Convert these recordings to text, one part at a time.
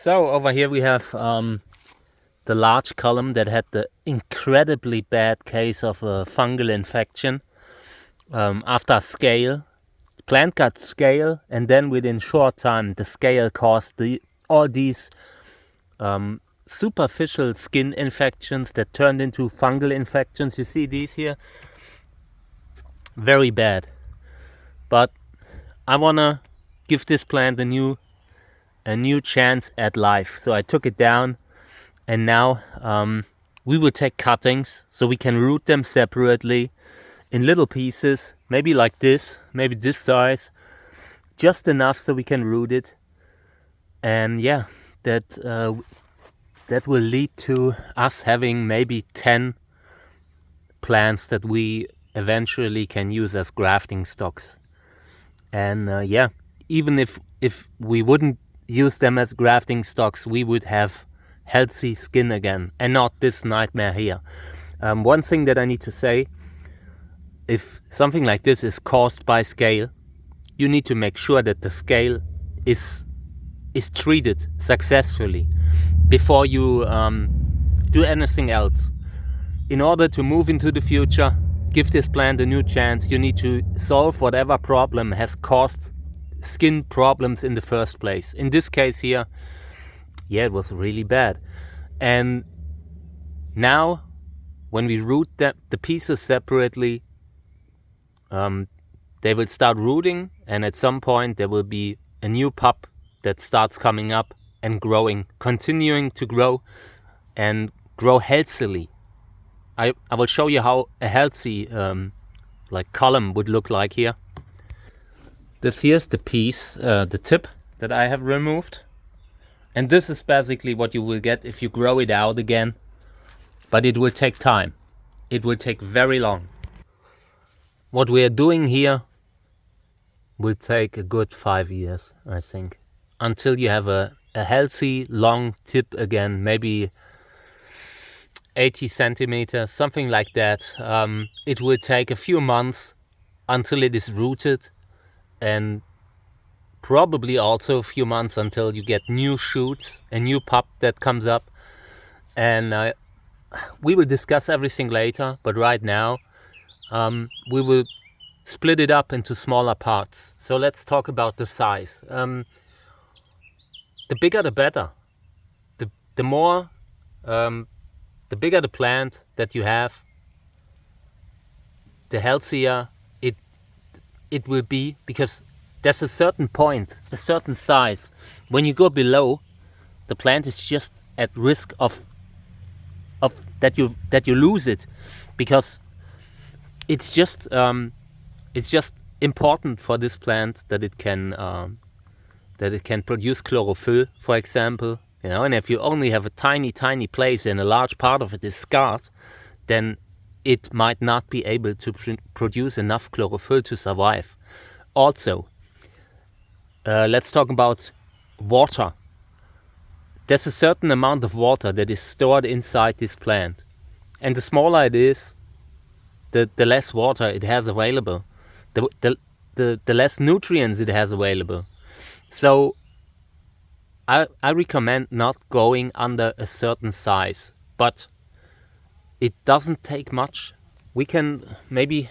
So over here we have the large column that had the incredibly bad case of a fungal infection. After scale, plant got scale, and then within short time the scale caused all these superficial skin infections that turned into fungal infections. You see these here? Very bad. But I wanna give this plant a new chance at life. So I took it down, and now we will take cuttings so we can root them separately in little pieces, maybe like this, maybe this size, just enough so we can root it. And yeah, that will lead to us having maybe 10 plants that we eventually can use as grafting stocks. And yeah, even if we wouldn't use them as grafting stocks, we would have healthy skin again and not this nightmare here. One thing that I need to say, if something like this is caused by scale, you need to make sure that the scale is treated successfully before you do anything else. In order to move into the future, give this plant a new chance, you need to solve whatever problem has caused skin problems in the first place. In this case here, yeah, it was really bad. And now when we root the pieces separately, they will start rooting, and at some point there will be a new pup that starts coming up and growing, continuing to grow and grow healthily. I will show you how a healthy column would look like here. This here's the piece, the tip that I have removed. And this is basically what you will get if you grow it out again. But it will take time. It will take very long. What we are doing here will take a good 5 years, I think. Until you have a healthy, long tip again, maybe 80 centimeters, something like that. It will take a few months until it is rooted, and probably also a few months until you get new shoots, a new pup that comes up. And we will discuss everything later, but right now we will split it up into smaller parts. So let's talk about the size. The bigger the better. The more the bigger the plant that you have, the healthier it will be, because there's a certain point, a certain size. When you go below, the plant is just at risk of that you lose it, because it's just important for this plant that it can produce chlorophyll, for example. And if you only have a tiny place and a large part of it is scarred, then it might not be able to produce enough chlorophyll to survive. Also, let's talk about water. There's a certain amount of water that is stored inside this plant. And the smaller it is, the less water it has available. The less nutrients it has available. So I recommend not going under a certain size, but it doesn't take much. We can maybe,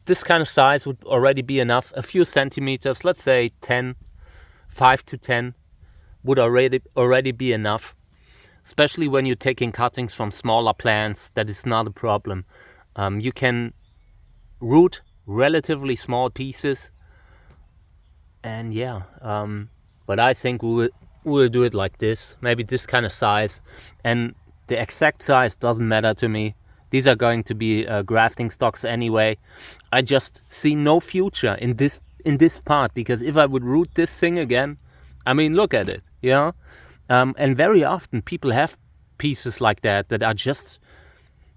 this kind of size would already be enough. A few centimeters, let's say 5 to 10 would already be enough. Especially when you're taking cuttings from smaller plants, that is not a problem. You can root relatively small pieces. And yeah, but I think we will do it like this, maybe this kind of size. And the exact size doesn't matter to me. These are going to be grafting stocks anyway. I just see no future in this part, because if I would root this thing again, I mean, look at it, and very often people have pieces like that are just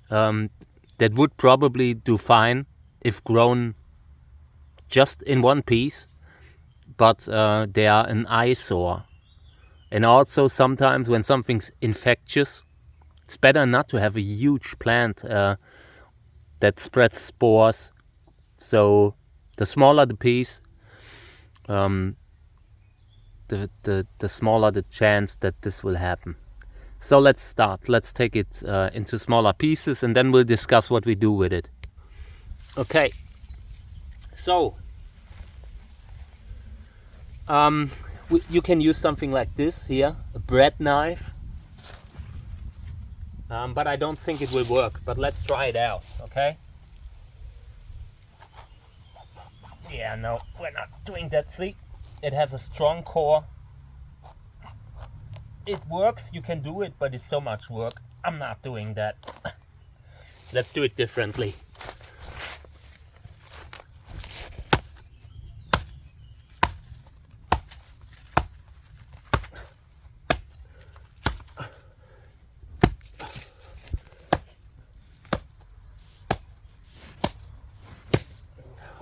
that would probably do fine if grown just in one piece, but they are an eyesore. And also sometimes when something's infectious, it's better not to have a huge plant that spreads spores. So the smaller the piece, the smaller the chance that this will happen. So let's start. Let's take it into smaller pieces, and then we'll discuss what we do with it. Okay. So you can use something like this here, a bread knife. But I don't think it will work. But let's try it out. Okay. Yeah, no, we're not doing that. See, it has a strong core. It works, you can do it, but it's so much work. I'm not doing that. Let's do it differently.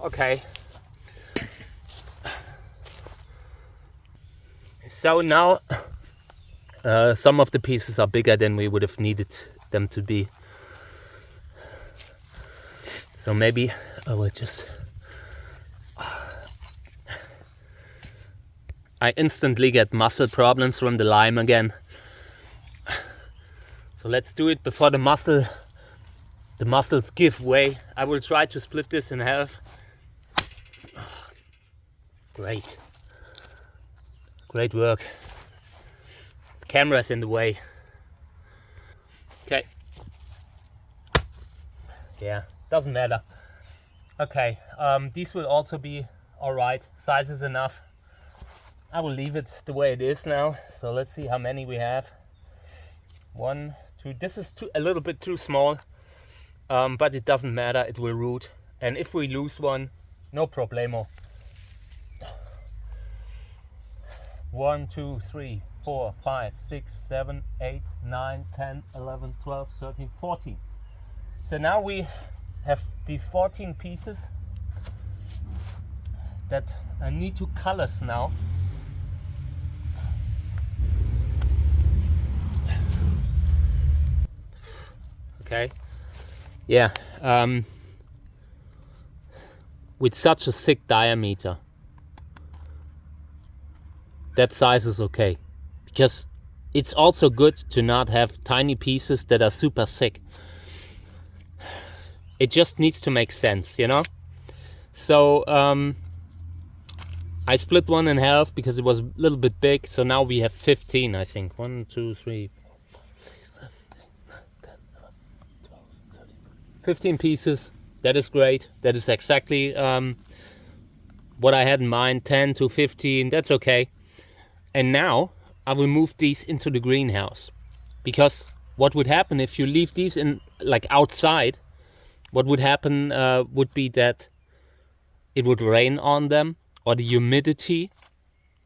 Okay. So now some of the pieces are bigger than we would have needed them to be. So maybe I will just... I instantly get muscle problems from the lime again. So let's do it before the muscles give way. I will try to split this in half. Great. Great work. The camera's in the way. Okay. Yeah, doesn't matter. Okay, these will also be alright. Size is enough. I will leave it the way it is now. So let's see how many we have. 1, 2. This is a little bit too small. But it doesn't matter. It will root. And if we lose one, no problemo. 1, 2, 3, 4, 5, 6, 7, 8, 9, 10, 11, 12, 13, 14. So now we have these 14 pieces that need to colors now. Okay. Yeah. With such a thick diameter, that size is okay, because it's also good to not have tiny pieces that are super thick. It just needs to make sense, you know. So I split one in half because it was a little bit big. So now we have 15, I think. 1, 2, 3, 15 pieces. That is great. That is exactly what I had in mind. 10 to 15. That's okay. And now I will move these into the greenhouse, because what would happen if you leave these in like outside? What would happen would be that it would rain on them, or the humidity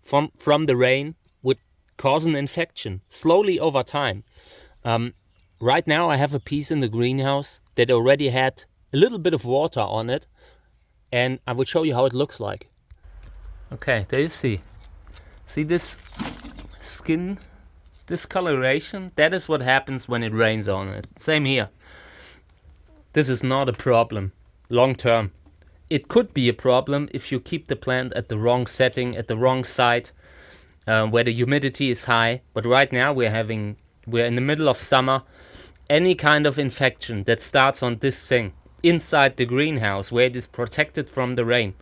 from the rain would cause an infection slowly over time. Right now I have a piece in the greenhouse that already had a little bit of water on it, and I will show you how it looks like. Okay, there you see. See this skin discoloration? That is what happens when it rains on it. Same here. This is not a problem long term. It could be a problem if you keep the plant at the wrong setting, at the wrong site, where the humidity is high. But right now we're in the middle of summer. Any kind of infection that starts on this thing inside the greenhouse, where it is protected from the rain,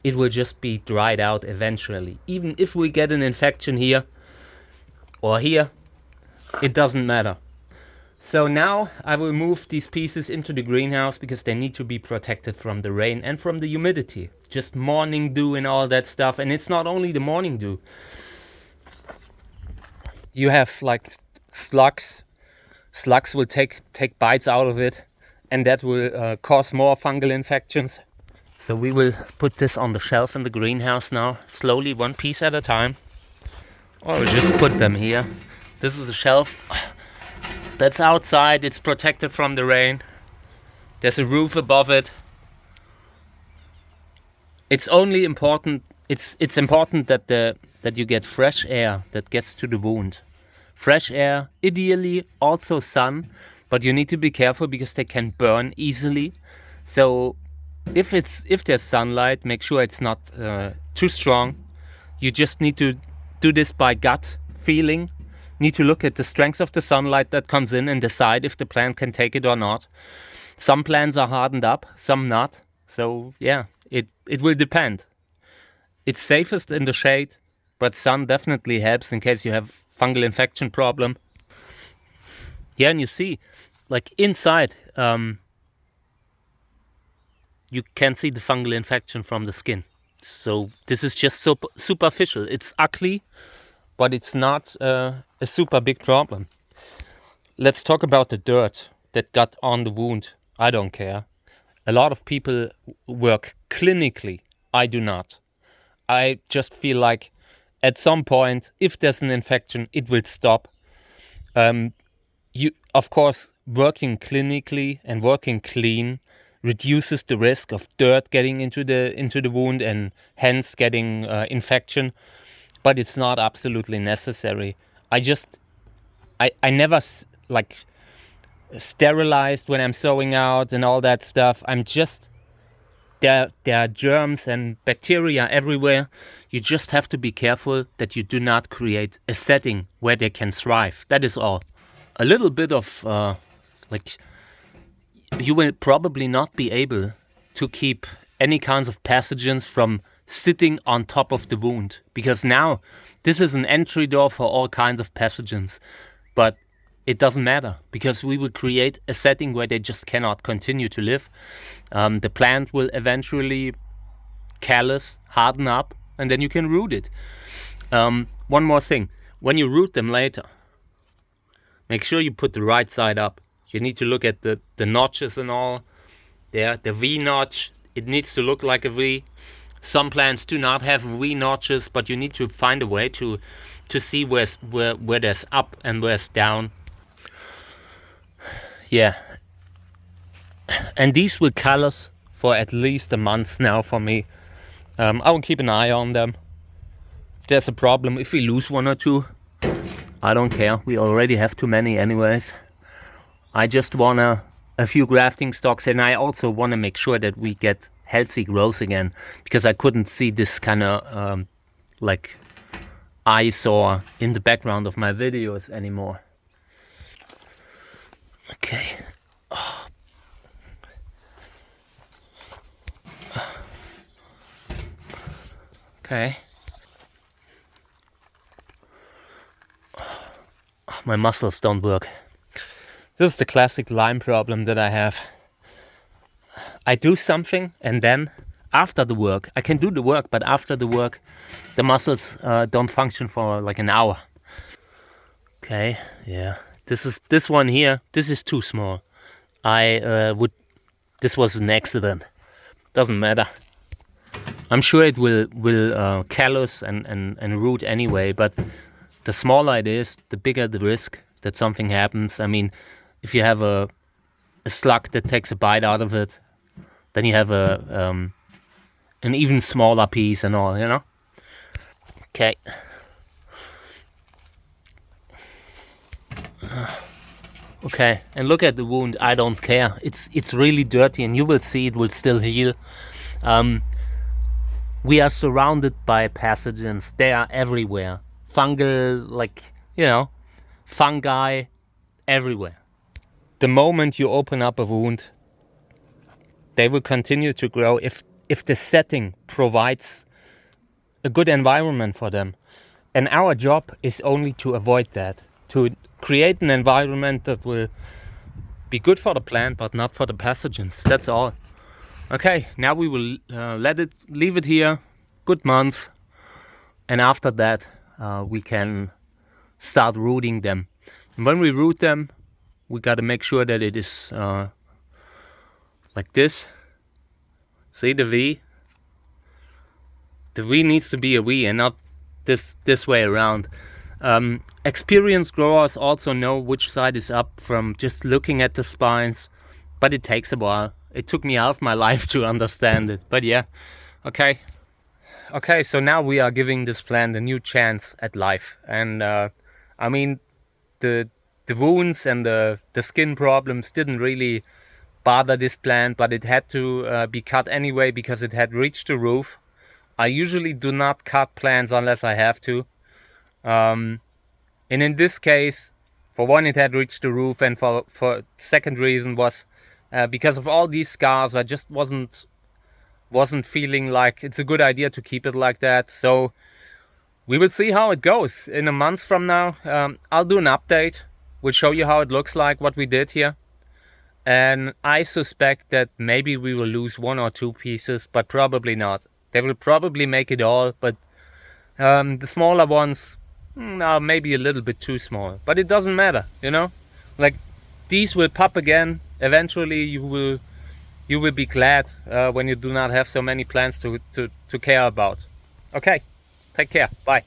it will just be dried out eventually. Even if we get an infection here or here, it doesn't matter. So now I will move these pieces into the greenhouse, because they need to be protected from the rain and from the humidity. Just morning dew and all that stuff. And it's not only the morning dew. You have like slugs. Slugs will take bites out of it, and that will cause more fungal infections. So we will put this on the shelf in the greenhouse now, slowly, one piece at a time. Or we'll just put them here. This is a shelf that's outside, it's protected from the rain. There's a roof above it. It's only important, it's important that you get fresh air that gets to the wound. Fresh air, ideally also sun, but you need to be careful because they can burn easily. So if there's sunlight, make sure it's not too strong. You just need to do this by gut feeling. Need to look at the strength of the sunlight that comes in and decide if the plant can take it or not. Some plants are hardened up, some not. So yeah, it will depend. It's safest in the shade, but sun definitely helps in case you have fungal infection problem. Yeah, and you see, like inside, you can see the fungal infection from the skin. So this is just superficial. It's ugly, but it's not a super big problem. Let's talk about the dirt that got on the wound. I don't care. A lot of people work clinically. I do not. I just feel like at some point, if there's an infection, it will stop. Of course, working clinically and working clean reduces the risk of dirt getting into the wound and hence getting infection, but it's not absolutely necessary. I never like sterilized when I'm sewing out and all that stuff. There are germs and bacteria everywhere. You just have to be careful that you do not create a setting where they can thrive. That is all. A little bit of you will probably not be able to keep any kinds of pathogens from sitting on top of the wound, because now this is an entry door for all kinds of pathogens. But it doesn't matter, because we will create a setting where they just cannot continue to live. The plant will eventually callus, harden up, and then you can root it. One more thing, when you root them later, make sure you put the right side up. You need to look at the notches and all. There, the V notch, it needs to look like a V. Some plants do not have V notches, but you need to find a way to see where there's up and where's down. Yeah. And these will callus for at least a month now for me. I will keep an eye on them. If there's a problem, if we lose one or two, I don't care. We already have too many anyways. I just want a few grafting stocks, and I also want to make sure that we get healthy growth again, because I couldn't see this kind of eyesore in the background of my videos anymore. Okay. Oh. Okay. My muscles don't work. This is the classic Lyme problem that I have. I do something, and then after the work, I can do the work, but after the work, the muscles don't function for like an hour. Okay, yeah. This one here, this is too small. This was an accident. Doesn't matter. I'm sure it will callus and root anyway, but the smaller it is, the bigger the risk that something happens. I mean, if you have a slug that takes a bite out of it, then you have an even smaller piece and all, you know? Okay. Okay, and look at the wound. I don't care. It's really dirty, and you will see it will still heal. We are surrounded by pathogens. They are everywhere. Fungal, fungi, everywhere. The moment you open up a wound, they will continue to grow if the setting provides a good environment for them. And our job is only to avoid that, to create an environment that will be good for the plant but not for the pathogens. That's all. Okay, now we will leave it here, good months, and after that we can start rooting them. And when we root them, we got to make sure that it is like this. See the V? The V needs to be a V and not this way around. Experienced growers also know which side is up from just looking at the spines, but it takes a while. It took me half my life to understand it, but yeah, okay. Okay, so now we are giving this plant a new chance at life, and I mean, the wounds and the skin problems didn't really bother this plant, but it had to be cut anyway because it had reached the roof. I usually do not cut plants unless I have to. And in this case, for one, it had reached the roof, and for second reason was because of all these scars, I just wasn't feeling like it's a good idea to keep it like that. So we will see how it goes. In a month from now, I'll do an update. We'll show you how it looks like, what we did here. And I suspect that maybe we will lose 1 or 2 pieces, but probably not. They will probably make it all, but the smaller ones are maybe a little bit too small. But it doesn't matter, you know? Like, these will pop again. Eventually you will be glad when you do not have so many plants to care about. Okay, take care. Bye.